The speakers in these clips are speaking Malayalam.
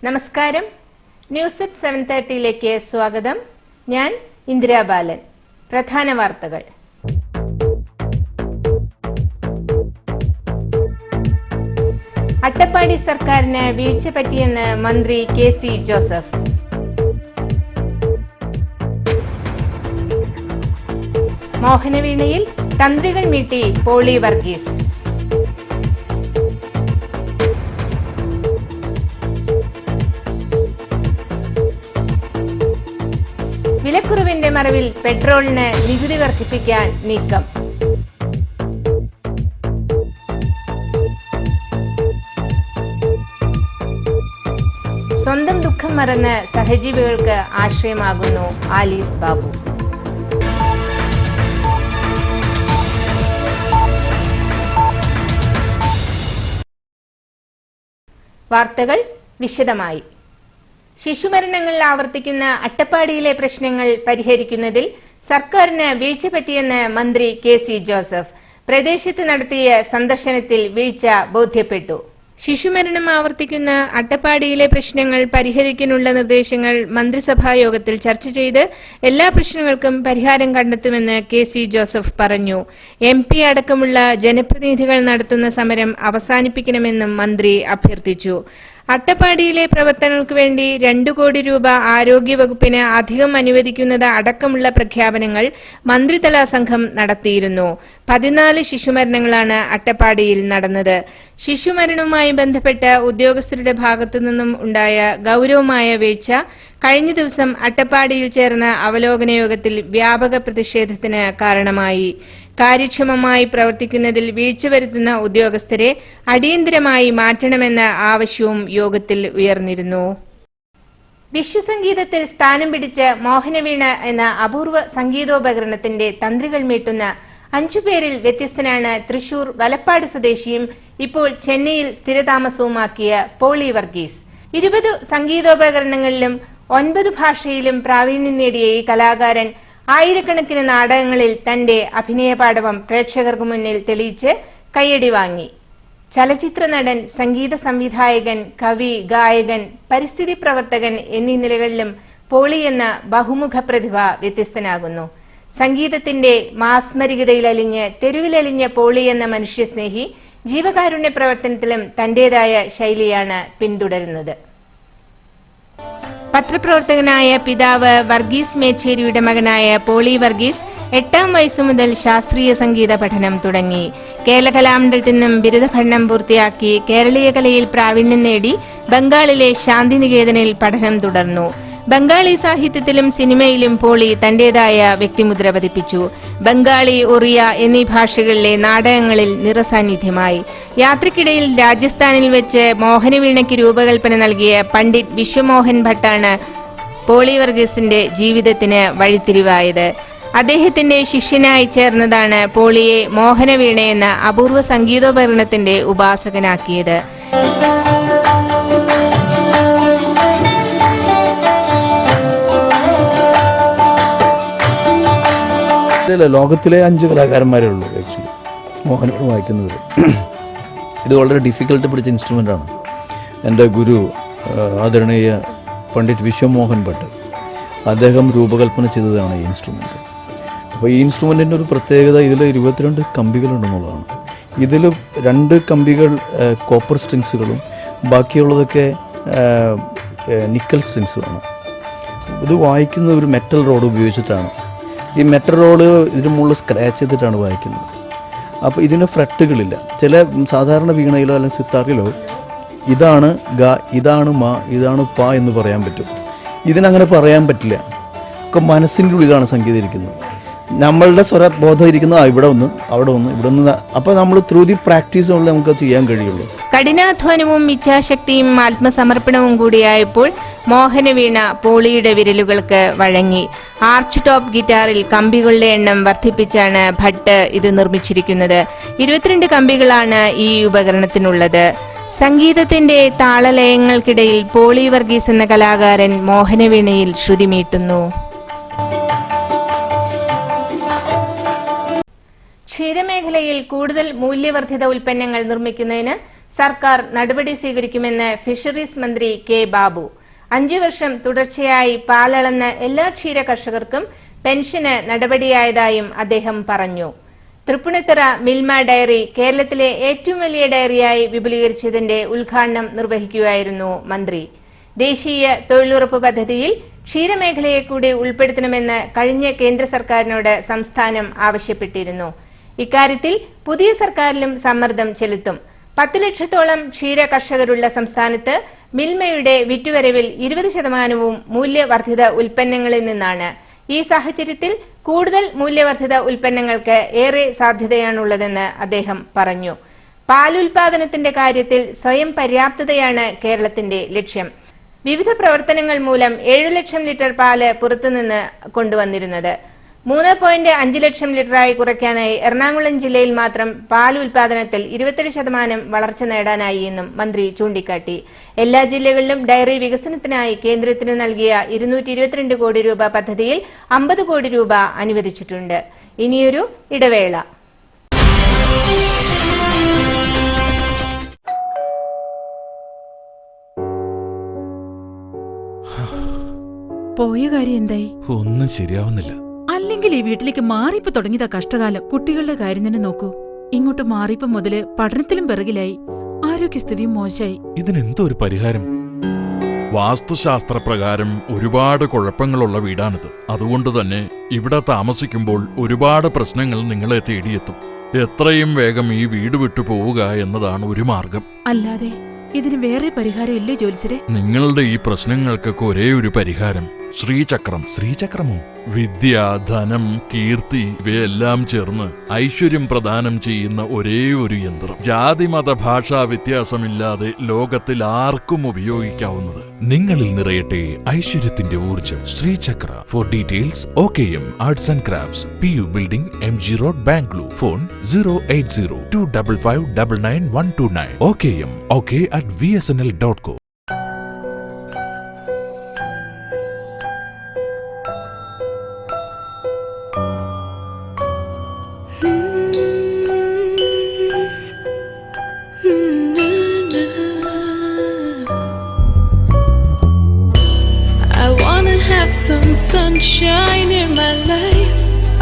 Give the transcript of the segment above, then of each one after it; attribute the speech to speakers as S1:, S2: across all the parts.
S1: നമസ്കാരം. ന്യൂസ് അറ്റ് 7:30 സ്വാഗതം. ഞാൻ ഇന്ദിരാ ബാലൻ. പ്രധാന വാർത്തകൾ. അട്ടപ്പാടി സർക്കാരിന് വീഴ്ച പറ്റിയെന്ന് മന്ത്രി KC ജോസഫ്. മോഹനവീണയിൽ തന്ത്രികൾ മീട്ടി പോളി വർഗീസ്. വിലക്കുറവിന്റെ മറവിൽ പെട്രോളിന് നികുതി വർദ്ധിപ്പിക്കാൻ നീക്കം. സ്വന്തം ദുഃഖം മറന്ന് സഹജീവികൾക്ക് ആശ്രയമാകുന്നു ആലീസ് ബാബു. വാർത്തകൾ വിശദമായി. ശിശുമരണങ്ങൾ ആവർത്തിക്കുന്ന അട്ടപ്പാടിയിലെ പ്രശ്നങ്ങൾ പരിഹരിക്കുന്നതിൽ സർക്കാരിന് വീഴ്ച പറ്റിയെന്ന് മന്ത്രി KC ജോസഫ്. പ്രദേശത്ത് നടത്തിയ സന്ദർശനത്തിൽ വീഴ്ച ബോധ്യപ്പെട്ടു. ശിശുമരണം ആവർത്തിക്കുന്ന അട്ടപ്പാടിയിലെ പ്രശ്നങ്ങൾ പരിഹരിക്കാനുള്ള നിർദ്ദേശങ്ങൾ മന്ത്രിസഭാ യോഗത്തിൽ ചർച്ച ചെയ്ത് എല്ലാ പ്രശ്നങ്ങൾക്കും പരിഹാരം കണ്ടെത്തുമെന്ന് KC ജോസഫ് പറഞ്ഞു. MP അടക്കമുള്ള ജനപ്രതിനിധികൾ നടത്തുന്ന സമരം അവസാനിപ്പിക്കണമെന്നും മന്ത്രി അഭ്യർത്ഥിച്ചു. അട്ടപ്പാടിയിലെ പ്രവർത്തനങ്ങൾക്ക് വേണ്ടി 2 കോടി രൂപ ആരോഗ്യവകുപ്പിന് അധികം അനുവദിക്കുന്നത് അടക്കമുള്ള പ്രഖ്യാപനങ്ങൾ മന്ത്രിതല സംഘം നടത്തിയിരുന്നു. 14 ശിശുമരണങ്ങളാണ് അട്ടപ്പാടിയിൽ നടന്നത്. ശിശുമരണവുമായി ബന്ധപ്പെട്ട് ഉദ്യോഗസ്ഥരുടെ ഭാഗത്തു നിന്നും ഉണ്ടായ ഗൌരവമായ വീഴ്ച കഴിഞ്ഞ ദിവസം അട്ടപ്പാടിയിൽ ചേർന്ന അവലോകന യോഗത്തിൽ വ്യാപക പ്രതിഷേധത്തിന് കാരണമായി. കാര്യക്ഷമമായി പ്രവർത്തിക്കുന്നതിൽ വീഴ്ച വരുത്തുന്ന ഉദ്യോഗസ്ഥരെ അടിയന്തരമായി മാറ്റണമെന്ന ആവശ്യവും യോഗത്തിൽ ഉയർന്നിരുന്നു. വിശ്വസംഗീതത്തിൽ സ്ഥാനം പിടിച്ച മോഹനവീണ എന്ന അപൂർവ സംഗീതോപകരണത്തിന്റെ തന്ത്രികൾ മീട്ടുന്ന 5 പേരിൽ വ്യത്യസ്തനാണ് തൃശൂർ വലപ്പാട് സ്വദേശിയും ഇപ്പോൾ ചെന്നൈയിൽ സ്ഥിരതാമസവുമാക്കിയ പോളി വർഗീസ്. 20 സംഗീതോപകരണങ്ങളിലും 9 ഭാഷയിലും പ്രാവീണ്യം നേടിയ ഈ കലാകാരൻ ആയിരക്കണക്കിന് നാടകങ്ങളിൽ തന്റെ അഭിനയ പാടവം പ്രേക്ഷകർക്ക് മുന്നിൽ തെളിയിച്ച് കയ്യടി വാങ്ങി. ചലച്ചിത്ര നടൻ, സംഗീത സംവിധായകൻ, കവി, ഗായകൻ, പരിസ്ഥിതി പ്രവർത്തകൻ എന്നീ നിലകളിലും പോളി എന്ന ബഹുമുഖ പ്രതിഭ വ്യത്യസ്തനാകുന്നു. സംഗീതത്തിന്റെ മാസ്മരികതയിലലിഞ്ഞ് തെരുവിലലിഞ്ഞ പോളി എന്ന മനുഷ്യസ്നേഹി ജീവകാരുണ്യ പ്രവർത്തനത്തിലും തന്റേതായ ശൈലിയാണ് പിന്തുടരുന്നത്. പത്രപ്രവർത്തകനായ പിതാവ് വർഗീസ് മേച്ചേരിയുടെ മകനായ പോളി വർഗീസ് 8ാം വയസ്സു മുതൽ ശാസ്ത്രീയ സംഗീത പഠനം തുടങ്ങി. കേരള കലാമണ്ഡലത്തിൽ നിന്നും ബിരുദ പഠനം പൂർത്തിയാക്കി കേരളീയ കലയിൽ പ്രാവീണ്യം നേടി ബംഗാളിലെ ശാന്തിനികേതനിൽ പഠനം തുടർന്നു. ബംഗാളി സാഹിത്യത്തിലും സിനിമയിലും പോളി തന്റേതായ വ്യക്തിമുദ്ര പതിപ്പിച്ചു. ബംഗാളി, ഒറിയ എന്നീ ഭാഷകളിലെ നാടകങ്ങളിൽ നിറസാന്നിധ്യമായി. യാത്രക്കിടയിൽ രാജസ്ഥാനിൽ വെച്ച് മോഹനവീണയ്ക്ക് രൂപകൽപ്പന നൽകിയ പണ്ഡിറ്റ് വിശ്വമോഹൻ ഭട്ടാണ് പോളി വർഗീസിന്റെ ജീവിതത്തിന് വഴിത്തിരിവായത്. അദ്ദേഹത്തിന്റെ ശിഷ്യനായി ചേർന്നതാണ് പോളിയെ മോഹനവീണ എന്ന അപൂർവ സംഗീതോപകരണത്തിന്റെ ഉപാസകനാക്കിയത്.
S2: ലോകത്തിലെ 5 കലാകാരന്മാരേ ഉള്ളൂ ആക്ച്വലി മോഹനവീണ വായിക്കുന്നത്. ഇത് വളരെ ഡിഫിക്കൽട്ട് പിടിച്ച ഇൻസ്ട്രുമെൻ്റാണ്. എൻ്റെ ഗുരു ആദരണീയ പണ്ഡിറ്റ് വിശ്വമോഹൻ ഭട്ട് അദ്ദേഹം രൂപകൽപ്പന ചെയ്തതാണ് ഈ ഇൻസ്ട്രുമെൻ്റ്. അപ്പോൾ ഈ ഇൻസ്ട്രുമെൻറ്റിൻ്റെ ഒരു പ്രത്യേകത ഇതിൽ 22 കമ്പികളുണ്ടെന്നുള്ളതാണ്. ഇതിൽ 2 കമ്പികൾ കോപ്പർ സ്ട്രിങ്സുകളും ബാക്കിയുള്ളതൊക്കെ നിക്കൽ സ്ട്രിങ്സുമാണ്. ഇത് വായിക്കുന്നത് ഒരു മെറ്റൽ റോഡ് ഉപയോഗിച്ചിട്ടാണ്. ഈ മെറ്റൽ റോഡ് ഇതിന് മുകളിൽ സ്ക്രാച്ച് ചെയ്തിട്ടാണ് വായിക്കുന്നത്. അപ്പോൾ ഇതിന് ഫ്രെറ്റുകളില്ല. ചില സാധാരണ വീണയിലോ അല്ലെങ്കിൽ സിത്താറിലോ ഇതാണ് ഗ, ഇതാണ് മ, ഇതാണ് പ എന്ന് പറയാൻ പറ്റും. ഇതിനങ്ങനെ പറയാൻ പറ്റില്ല. ഒക്കെ മനസ്സിൻ്റെ ഉള്ളിലാണ് സംഗീതം ഇരിക്കുന്നത്. നമ്മളുടെ സ്വരബോധം ഇരിക്കുന്നത് ഇവിടെ ഒന്ന്, അവിടെ ഒന്ന്, ഇവിടെ ഒന്ന്. അപ്പോൾ നമ്മൾ ത്രൂ ദി പ്രാക്ടീസ് കൊണ്ട് നമുക്ക് ചെയ്യാൻ കഴിയുള്ളൂ.
S1: കഠിനാധ്വാനവും ഇച്ഛാശക്തിയും ആത്മസമർപ്പണവും കൂടിയായപ്പോൾ മോഹനവീണ പോളിയുടെ വിരലുകൾക്ക് വഴങ്ങി. ആർച്ച് ടോപ്പ് ഗിറ്റാറിൽ കമ്പികളുടെ എണ്ണം വർദ്ധിപ്പിച്ചാണ് ഭട്ട് ഇത് നിർമ്മിച്ചിരിക്കുന്നത്. 22 കമ്പികളാണ് ഈ ഉപകരണത്തിനുള്ളത്. സംഗീതത്തിന്റെ താളലയങ്ങൾക്കിടയിൽ പോളി വർഗീസ് എന്ന കലാകാരൻ മോഹനവീണയിൽ ശ്രുതിമീട്ടുന്നു. ക്ഷീരമേഖലയിൽ കൂടുതൽ മൂല്യവർദ്ധിത ഉൽപ്പന്നങ്ങൾ നിർമ്മിക്കുന്നതിന് സർക്കാർ നടപടി സ്വീകരിക്കുമെന്ന് ഫിഷറീസ് മന്ത്രി കെ ബാബു. 5 വർഷം തുടർച്ചയായി പാലളന്ന എല്ലാ ക്ഷീര കർഷകർക്കും പെൻഷന് നടപടിയായതായും അദ്ദേഹം പറഞ്ഞു. തൃപ്പൂണിത്തുറ മിൽമ ഡയറി കേരളത്തിലെ ഏറ്റവും വലിയ ഡയറിയായി വിപുലീകരിച്ചതിന്റെ ഉദ്ഘാടനം നിർവഹിക്കുകയായിരുന്നു മന്ത്രി. ദേശീയ തൊഴിലുറപ്പ് പദ്ധതിയിൽ ക്ഷീരമേഖലയെ കൂടി ഉൾപ്പെടുത്തണമെന്ന് കഴിഞ്ഞ കേന്ദ്ര സർക്കാരിനോട് സംസ്ഥാനം ആവശ്യപ്പെട്ടിരുന്നു. ഇക്കാര്യത്തിൽ പുതിയ സർക്കാരിലും സമ്മർദ്ദം ചെലുത്തും. 10 ലക്ഷത്തോളം ക്ഷീര കർഷകരുള്ള സംസ്ഥാനത്ത് മിൽമയുടെ വിറ്റുവരവിൽ 20% മൂല്യവർദ്ധിത ഉൽപ്പന്നങ്ങളിൽ നിന്നാണ്. ഈ സാഹചര്യത്തിൽ കൂടുതൽ മൂല്യവർദ്ധിത ഉൽപ്പന്നങ്ങൾക്ക് ഏറെ സാധ്യതയാണുള്ളതെന്ന് അദ്ദേഹം പറഞ്ഞു. പാലുൽപാദനത്തിന്റെ കാര്യത്തിൽ സ്വയം പര്യാപ്തതയാണ് കേരളത്തിന്റെ ലക്ഷ്യം. വിവിധ പ്രവർത്തനങ്ങൾ മൂലം 7 ലക്ഷം ലിറ്റർ പാല് പുറത്തുനിന്ന് കൊണ്ടുവന്നിരുന്നത് 3.5 ലക്ഷം ലിറ്ററായി കുറയ്ക്കാനായി എറണാകുളം ജില്ലയിൽ മാത്രം പാൽ ഉൽപാദനത്തിൽ 27% വളർച്ച നേടാനായി എന്നും മന്ത്രി ചൂണ്ടിക്കാട്ടി. എല്ലാ ജില്ലകളിലും ഡയറി വികസനത്തിനായി കേന്ദ്രത്തിനു നൽകിയ 222 കോടി രൂപ പദ്ധതിയിൽ 50 കോടി രൂപ അനുവദിച്ചിട്ടുണ്ട്. ഇനിയൊരു ഇടവേള.
S3: പോയ കാര്യം എന്തായി?
S4: ഒന്നും ശരിയാവുന്നില്ല.
S3: അല്ലെങ്കിൽ ഈ വീട്ടിലേക്ക് മാറിയപ്പോ തുടങ്ങിയതാ കഷ്ടകാലം. കുട്ടികളുടെ കാര്യം തന്നെ നോക്കൂ. ഇങ്ങോട്ട് മാറിയപ്പോ മുതല് പഠനത്തിലും പിറകിലായി, ആരോഗ്യസ്ഥിതിയും മോശമായി.
S4: ഇതിനെന്തോ ഒരു പരിഹാരം? വാസ്തുശാസ്ത്രപ്രകാരം ഒരുപാട് കുഴപ്പങ്ങളുള്ള വീടാണിത്. അതുകൊണ്ട് തന്നെ ഇവിടെ താമസിക്കുമ്പോൾ ഒരുപാട് പ്രശ്നങ്ങൾ നിങ്ങളെ തേടിയെത്തും. എത്രയും വേഗം ഈ വീട് വിട്ടു പോവുക എന്നതാണ് ഒരു മാർഗം.
S3: അല്ലാതെ ഇതിന് വേറെ പരിഹാരം ഇല്ലേ ജോലിസരെ?
S4: നിങ്ങളുടെ ഈ പ്രശ്നങ്ങൾക്കൊക്കെ ഒരേ ഒരു പരിഹാരം ശ്രീചക്രം.
S5: ശ്രീചക്രമോ?
S4: വിദ്യ, ധനം, കീർത്തി ഇവയെല്ലാം ചേർന്ന് ഐശ്വര്യം പ്രദാനം ചെയ്യുന്ന ഒരേ ഒരു യന്ത്രം. ജാതി മത ഭാഷാ വ്യത്യാസമില്ലാതെ ലോകത്തിൽ ആർക്കും ഉപയോഗിക്കാവുന്നത്.
S5: നിങ്ങളിൽ നിറയട്ടെ ഐശ്വര്യത്തിന്റെ ഊർജം. Sri Chakra. Four details OKM arts and crafts, PU building, MG road, Bangalore. Phone 080-255-99129. OKM ok@vsnl.co.
S6: Some sunshine in my life.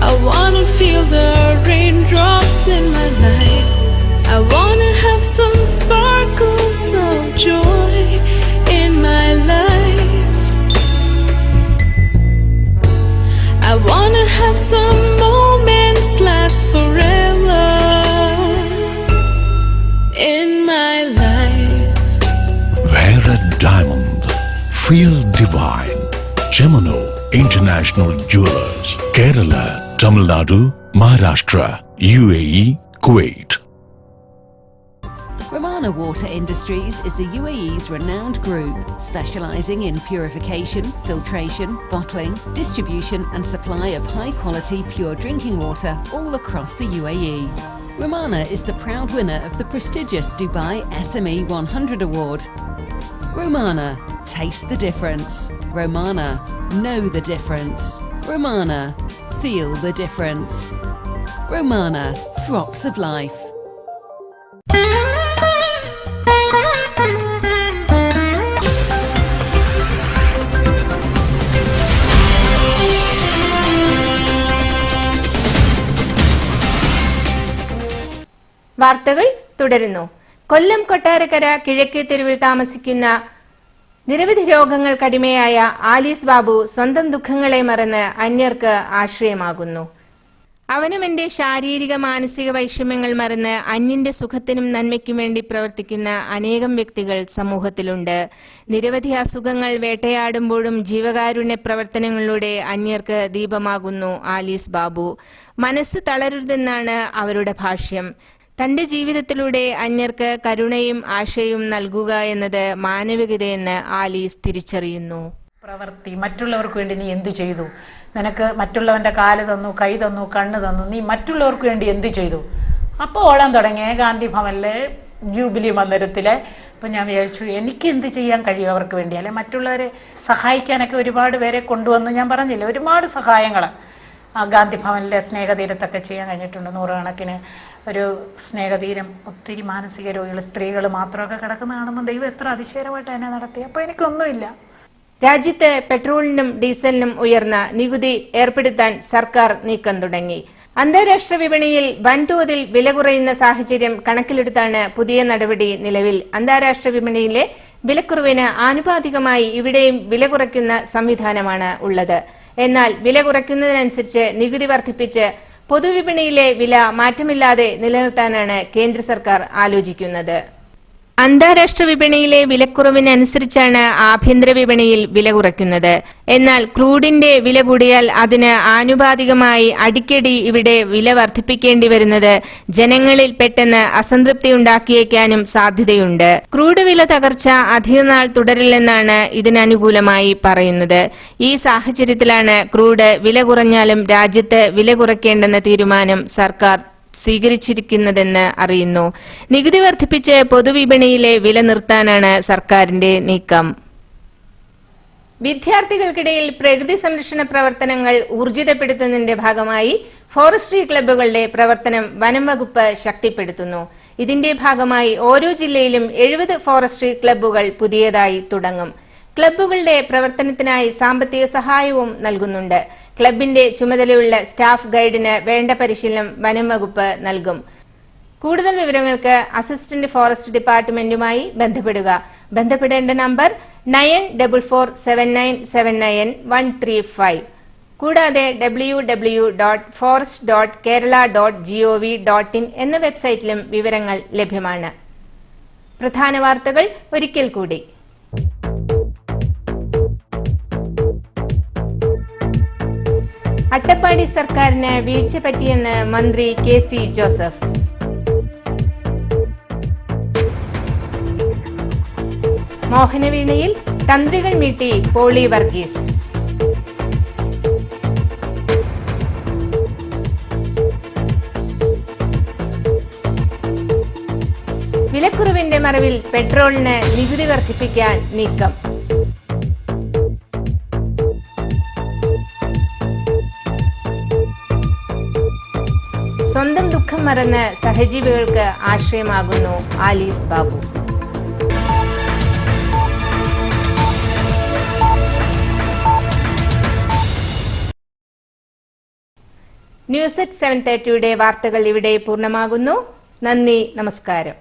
S6: I wanna feel the raindrops in my life. I wanna have some sparkles of joy in my life. I wanna have some moments last forever in my life.
S5: Wear a diamond. Feel divine. Gemino International Jewelers. Kerala, Tamil Nadu, Maharashtra, UAE, Kuwait.
S7: Romana Water Industries is the UAE's renowned group, specialising in purification, filtration, bottling, distribution and supply of high-quality pure drinking water all across the UAE. Romana is the proud winner of the prestigious Dubai SME 100 Award. Romana, taste the difference. Romana, know the difference. Romana, feel the difference. Romana, drops of life.
S1: വാർത്തകൾ തുടരുന്നു. കൊല്ലം കൊട്ടാരക്കര കിഴക്കേ തെരുവിൽ താമസിക്കുന്ന നിരവധി രോഗങ്ങൾക്കടിമയായ ആലീസ് ബാബു സ്വന്തം ദുഃഖങ്ങളെ മറന്ന് അന്യർക്ക് ആശ്രയമാകുന്നു. അവനവന്റെ ശാരീരിക മാനസിക വൈഷമ്യങ്ങൾ മറന്ന് അന്യന്റെ സുഖത്തിനും നന്മയ്ക്കും വേണ്ടി പ്രവർത്തിക്കുന്ന അനേകം വ്യക്തികൾ സമൂഹത്തിലുണ്ട്. നിരവധി അസുഖങ്ങൾ വേട്ടയാടുമ്പോഴും ജീവകാരുണ്യ പ്രവർത്തനങ്ങളിലൂടെ അന്യർക്ക് ദീപമാകുന്നു ആലീസ് ബാബു. മനസ്സ് തളരരുതെന്നാണ് അവരുടെ ഭാഷ്യം. തന്റെ ജീവിതത്തിലൂടെ അന്യർക്ക് കരുണയും ആശയവും നൽകുക എന്നത് മാനവികതയെന്ന് ആലീസ് തിരിച്ചറിയുന്നു.
S8: പ്രവൃത്തി മറ്റുള്ളവർക്ക് വേണ്ടി നീ എന്തു ചെയ്തു? നിനക്ക് മറ്റുള്ളവന്റെ കാല് തന്നു, കൈ തന്നു, കണ്ണ് തന്നു, നീ മറ്റുള്ളവർക്ക് വേണ്ടി എന്തു ചെയ്തു? അപ്പോൾ ഓടാൻ തുടങ്ങിയ ഗാന്ധി ഭവനിലെ ജൂബിലി മന്ദിരത്തിലെ. അപ്പം ഞാൻ വിചാരിച്ചു എനിക്ക് എന്ത് ചെയ്യാൻ കഴിയും അവർക്ക് വേണ്ടി, അല്ലെ മറ്റുള്ളവരെ സഹായിക്കാനൊക്കെ ഒരുപാട് പേരെ കൊണ്ടുവന്ന്, ഞാൻ പറഞ്ഞില്ലേ ഒരുപാട് സഹായങ്ങൾ. ഗാന്ധി ഭവനിലെ സ്നേഹതീരത്തൊക്കെ ചെയ്യാൻ കഴിഞ്ഞിട്ടുണ്ട്. 100 കണക്കിന് ഒരു സ്നേഹതീരം, ഒത്തിരി മാനസിക രോഗികൾ, സ്ത്രീകൾ മാത്രമൊക്കെ കിടക്കുന്ന കാണുമ്പോൾ ദൈവം എത്ര അതിശയമായിട്ട് എന്നെ നടത്തി. അപ്പോൾ എനിക്കൊന്നുമില്ല.
S1: രാജ്യത്ത് പെട്രോളിനും ഡീസലിനും ഉയർന്ന നികുതി ഏർപ്പെടുത്താൻ സർക്കാർ നീക്കം തുടങ്ങി. അന്താരാഷ്ട്ര വിപണിയിൽ വൻതോതിൽ വില കുറയുന്ന സാഹചര്യം കണക്കിലെടുത്താണ് പുതിയ നടപടി നിലവിൽ. അന്താരാഷ്ട്ര വിപണിയിലെ വിലക്കുറവിന് ആനുപാതികമായി ഇവിടെയും വില കുറയ്ക്കുന്ന സംവിധാനമാണ് ഉള്ളത്. എന്നാൽ വില കുറയ്ക്കുന്നതിനനുസരിച്ച് നികുതി വർദ്ധിപ്പിച്ച് പൊതുവിപണിയിലെ വില മാറ്റമില്ലാതെ നിലനിർത്താനാണ് കേന്ദ്ര സർക്കാർ ആലോചിക്കുന്നത്. അന്താരാഷ്ട്ര വിപണിയിലെ വിലക്കുറവിനനുസരിച്ചാണ് ആഭ്യന്തര വിപണിയിൽ വില കുറയ്ക്കുന്നത്. എന്നാൽ ക്രൂഡിന്റെ വില കൂടിയാൽ അതിന് ആനുപാതികമായി അടിക്കടി ഇവിടെ വില വർദ്ധിപ്പിക്കേണ്ടി വരുന്നത് ജനങ്ങളിൽ പെട്ടെന്ന് അസംതൃപ്തി ഉണ്ടാക്കിയേക്കാനും സാധ്യതയുണ്ട്. ക്രൂഡ് വില തകർച്ച അധികനാൾ തുടരില്ലെന്നാണ് ഇതിനനുകൂലമായി പറയുന്നത്. ഈ സാഹചര്യത്തിലാണ് ക്രൂഡ് വില കുറഞ്ഞാലും രാജ്യത്ത് വില കുറയ്ക്കേണ്ടെന്ന തീരുമാനം സർക്കാർ സ്വീകരിച്ചിരിക്കുന്നതെന്ന് അറിയുന്നു. നികുതി വർദ്ധിപ്പിച്ച് പൊതുവിപണിയിലെ വില നിർത്താനാണ് സർക്കാരിന്റെ നീക്കം. വിദ്യാർത്ഥികൾക്കിടയിൽ പ്രകൃതി സംരക്ഷണ പ്രവർത്തനങ്ങൾ ഊർജിതപ്പെടുത്തുന്നതിന്റെ ഭാഗമായി ഫോറസ്ട്രി ക്ലബ്ബുകളുടെ പ്രവർത്തനം വനം വകുപ്പ് ശക്തിപ്പെടുത്തുന്നു. ഇതിന്റെ ഭാഗമായി ഓരോ ജില്ലയിലും 70 ഫോറസ്ട്രി ക്ലബ്ബുകൾ പുതിയതായി തുടങ്ങും. ക്ലബ്ബുകളുടെ പ്രവർത്തനത്തിനായി സാമ്പത്തിക സഹായവും നൽകുന്നുണ്ട്. ക്ലബിന്റെ ചുമതലയുള്ള സ്റ്റാഫ് ഗൈഡിന് വേണ്ട പരിശീലനം വനം വകുപ്പ് നൽകും. കൂടുതൽ വിവരങ്ങൾക്ക് അസിസ്റ്റന്റ് ഫോറസ്റ്റ് ഡിപ്പാർട്ട്മെന്റുമായി ബന്ധപ്പെടുക. ബന്ധപ്പെടേണ്ട നമ്പർ 9447979135. കൂടാതെ www.forest.kerala.gov.in എന്ന വെബ്സൈറ്റിലും വിവരങ്ങൾ ലഭ്യമാണ്. പ്രധാന വാർത്തകൾ ഒരിക്കൽ കൂടി. അട്ടപ്പാടി സർക്കാരിന് വീഴ്ച പറ്റിയെന്ന് മന്ത്രി KC ജോസഫ്. മോഹനവീണയിൽ തന്ത്രികൾ മീട്ടി പോളി വർഗീസ്. വിലക്കുറവിന്റെ മറവിൽ പെട്രോളിന് നികുതി വർദ്ധിപ്പിക്കാൻ നീക്കം. സ്വന്തം ദുഃഖം മറന്ന് സഹജീവികൾക്ക് ആശ്രയമാകുന്നു ആലീസ് ബാബു. ന്യൂസ് at 7:30 വാർത്തകൾ ഇവിടെ പൂർണ്ണമാകുന്നു. നന്ദി, നമസ്കാരം.